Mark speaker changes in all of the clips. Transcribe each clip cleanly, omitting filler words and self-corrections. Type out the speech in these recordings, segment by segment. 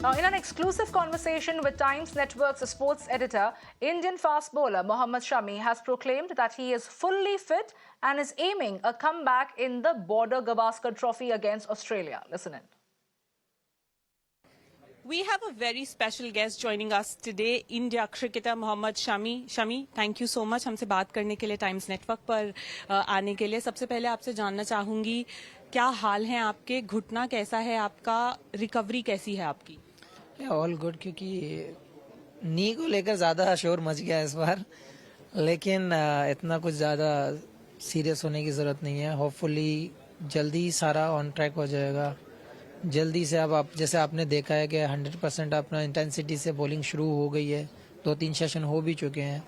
Speaker 1: Now, in an exclusive conversation with Times Network's sports editor, Indian fast bowler Mohammad Shami has proclaimed that he is fully fit and is aiming a comeback in the Border Gavaskar Trophy against Australia. Listen in.
Speaker 2: We have a very special guest joining us today, India cricketer Mohammad Shami. Shami, thank you so much हमसे बात करने के लिए times network पर आने के लिए। सबसे पहले आपसे जानना चाहूंगी क्या हाल है आपके, घुटना कैसा है आपका, रिकवरी कैसी है आपकी?
Speaker 3: ऑल गुड, क्योंकि नी को लेकर ज़्यादा शोर मच गया इस बार, लेकिन इतना कुछ ज़्यादा सीरियस होने की ज़रूरत नहीं है। होपफुली जल्दी सारा ऑन ट्रैक हो जाएगा। जल्दी से अब आप जैसे आपने देखा है कि 100% अपना इंटेंसिटी से बॉलिंग शुरू हो गई है, 2-3 सेशन हो भी चुके हैं।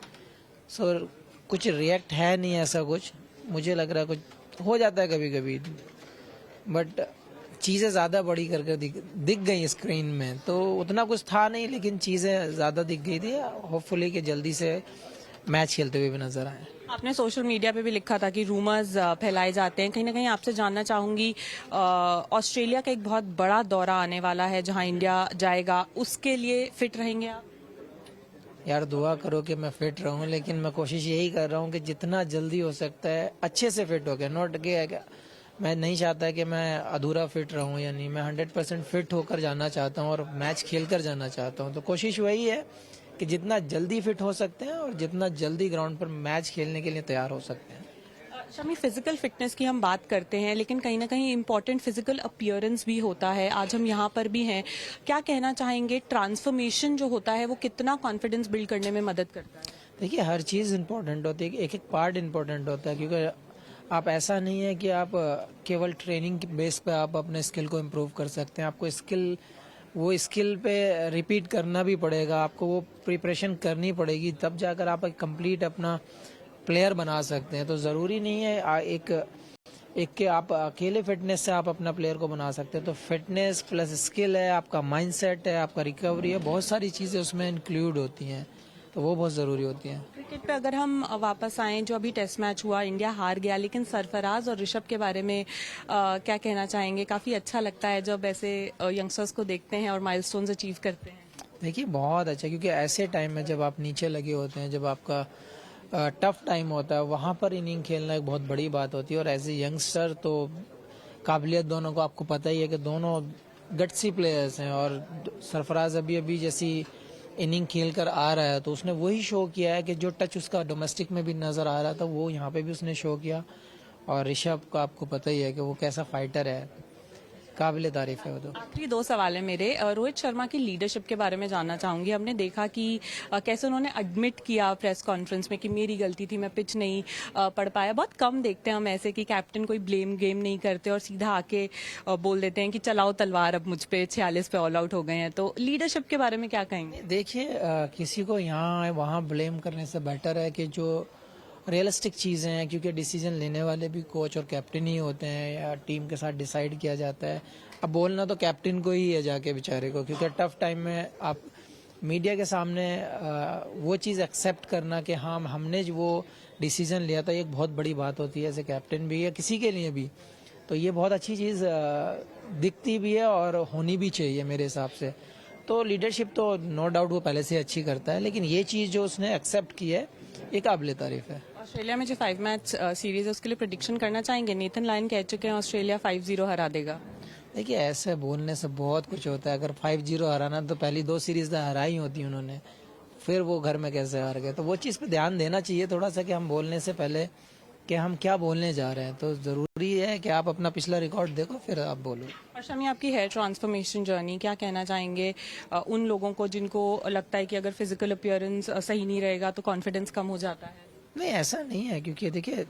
Speaker 3: सो कुछ रिएक्ट है नहीं ऐसा कुछ, मुझे लग रहा है कुछ हो जाता है कभी कभी, बट चीज़ें ज़्यादा बड़ी करके दिख गई स्क्रीन में, तो उतना कुछ था नहीं, लेकिन चीज़ें ज़्यादा दिख गई थी। होपफुली कि जल्दी से मैच खेलते हुए भी नजर आए।
Speaker 2: आपने सोशल मीडिया पे भी लिखा था कि रूमर्स फैलाए जाते हैं, कहीं ना कहीं आपसे जानना चाहूंगी ऑस्ट्रेलिया का एक बहुत बड़ा दौरा आने वाला है जहां इंडिया जाएगा, उसके लिए फिट रहेंगे आप?
Speaker 3: यार दुआ करो कि मैं फिट रहूं, लेकिन मैं कोशिश यही कर रहा हूं कि जितना जल्दी हो सकता है अच्छे से फिट हो गया। नॉट के मैं नहीं चाहता कि मैं अधूरा फिट रहूं, यानी मैं 100% फिट होकर जाना चाहता हूं और मैच खेल कर जाना चाहता हूं। तो कोशिश वही है कि जितना जल्दी फिट हो सकते हैं और जितना जल्दी ग्राउंड पर मैच खेलने के लिए तैयार हो सकते हैं।
Speaker 2: शमी, फिजिकल फिटनेस की हम बात करते हैं, लेकिन कहीं ना कहीं इम्पोर्टेंट फिजिकल अपीयरेंस भी होता है। आज हम यहाँ पर भी हैं, क्या कहना चाहेंगे, ट्रांसफॉर्मेशन जो होता है वो कितना कॉन्फिडेंस बिल्ड करने में मदद करता है?
Speaker 3: देखिए, हर चीज़ इम्पोर्टेंट होती है, एक एक पार्ट इम्पोर्टेंट होता है, क्योंकि आप ऐसा नहीं है कि आप केवल ट्रेनिंग के बेस पे आप अपने स्किल को इम्प्रूव कर सकते हैं। आपको वो स्किल पे रिपीट करना भी पड़ेगा, आपको वो प्रिपरेशन करनी पड़ेगी, तब जाकर आप एक कंप्लीट अपना प्लेयर बना सकते हैं। तो ज़रूरी नहीं है एक के आप अकेले फिटनेस से आप अपना प्लेयर को बना सकते हैं। तो फिटनेस प्लस स्किल है, आपका माइंडसेट है, आपका रिकवरी है, बहुत सारी चीज़ें उसमें इंक्लूड होती हैं, तो वो बहुत ज़रूरी होती हैं।
Speaker 2: क्रिकेट पे अगर हम वापस आएं, जो अभी टेस्ट मैच हुआ इंडिया हार गया, लेकिन सरफराज और ऋषभ के बारे में क्या कहना चाहेंगे? काफ़ी अच्छा लगता है जब ऐसे यंगस्टर्स को देखते हैं और माइलस्टोन्स अचीव करते हैं।
Speaker 3: देखिए, बहुत अच्छा, क्योंकि ऐसे टाइम में जब आप नीचे लगे होते हैं, जब आपका टफ टाइम होता है, वहाँ पर इनिंग खेलना एक बहुत बड़ी बात होती है। और एज ए यंगस्टर तो काबिलियत दोनों को आपको पता ही है कि दोनों गट्सी प्लेयर्स हैं, और सरफराज अभी जैसी इनिंग खेल कर आ रहा है, तो उसने वही शो किया है कि जो टच उसका डोमेस्टिक में भी नज़र आ रहा था वो यहाँ पे भी उसने शो किया। और ऋषभ का आपको पता ही है कि वो कैसा फाइटर है, काबिल तारीफ है वो तो।
Speaker 2: आखिरी दो सवाल है मेरे। रोहित शर्मा की लीडरशिप के बारे में जानना चाहूंगी। हमने देखा कि कैसे उन्होंने एडमिट किया प्रेस कॉन्फ्रेंस में कि मेरी गलती थी, मैं पिच नहीं पढ़ पाया। बहुत कम देखते हैं हम ऐसे कि कैप्टन कोई ब्लेम गेम नहीं करते और सीधा आके बोल देते हैं कि चलाओ तलवार अब मुझ पे, 46 पे ऑल आउट हो गए हैं। तो लीडरशिप के बारे में क्या कहेंगे?
Speaker 3: देखिए, किसी को यहाँ वहाँ ब्लेम करने से बेटर है कि जो रियलिस्टिक चीज़ें हैं, क्योंकि डिसीजन लेने वाले भी कोच और कैप्टन ही होते हैं, या टीम के साथ डिसाइड किया जाता है। अब बोलना तो कैप्टन को ही है जाके बेचारे को, क्योंकि टफ टाइम में आप मीडिया के सामने वो चीज़ एक्सेप्ट करना कि हाँ हमने जो वो डिसीजन लिया था, ये एक बहुत बड़ी बात होती है एज ए कैप्टन भी या किसी के लिए भी। तो ये बहुत अच्छी चीज़ दिखती भी है और होनी भी चाहिए मेरे हिसाब से। तो लीडरशिप तो नो डाउट वो पहले से अच्छी करता है, लेकिन ये चीज़ जो उसने एक्सेप्ट की है ये काबिल तारीफ है।
Speaker 2: ऑस्ट्रेलिया में जो 5 मैच सीरीज है उसके लिए प्रेडिक्शन करना चाहेंगे? नेथन लायन कह चुके हैं ऑस्ट्रेलिया 5-0 हरा देगा।
Speaker 3: देखिए, ऐसे बोलने से बहुत कुछ होता है। अगर 5-0 हराना तो पहली 2 सीरीज तो हराई होती उन्होंने, फिर वो घर में कैसे हार गए। तो वो चीज़ पे ध्यान देना चाहिए थोड़ा सा कि हम बोलने से पहले कि हम क्या बोलने जा रहे हैं। तो ज़रूरी है कि आप अपना पिछला रिकॉर्ड देखो फिर आप बोलो।
Speaker 2: और शमी, आपकी हेयर ट्रांसफॉर्मेशन जर्नी, क्या कहना चाहेंगे उन लोगों को जिनको लगता है कि अगर फिजिकल अपीयरेंस सही नहीं रहेगा तो कॉन्फिडेंस कम हो जाता है?
Speaker 3: नहीं, ऐसा नहीं है, क्योंकि देखिए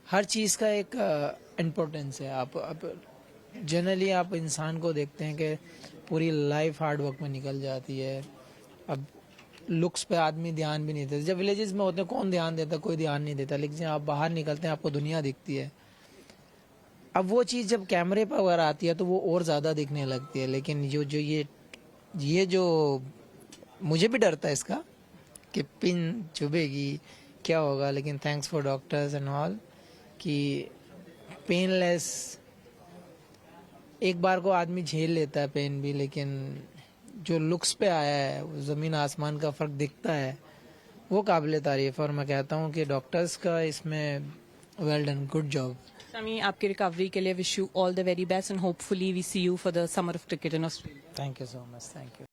Speaker 3: हर चीज़ का एक इम्पोर्टेंस है। आप जनरली आप इंसान को देखते हैं कि पूरी लाइफ हार्ड वर्क में निकल जाती है। अब लुक्स पे आदमी ध्यान भी नहीं देता। जब विलेजेस में होते हैं कौन ध्यान देता, कोई ध्यान नहीं देता, लेकिन आप बाहर निकलते हैं आपको दुनिया दिखती है। अब वो चीज़ जब कैमरे पर अगर आती है तो वो और ज़्यादा दिखने लगती है। लेकिन जो ये जो मुझे भी डर था इसका कि पिन चुभेगी, क्या होगा, लेकिन thanks for doctors and all कि पेनलेस, एक बार को आदमी झेल लेता है पेन भी, लेकिन जो लुक्स पे आया है, वो ज़मीन आसमान का फ़र्क दिखता है, वो काबिल तारीफ़। और मैं कहता हूँ कि डॉक्टर्स का इसमें well done, good job.
Speaker 2: Shami, आपकी रिकवरी के लिए wish you all the very best and hopefully we see you for the summer of cricket in Australia.
Speaker 3: Thank you so much, thank you.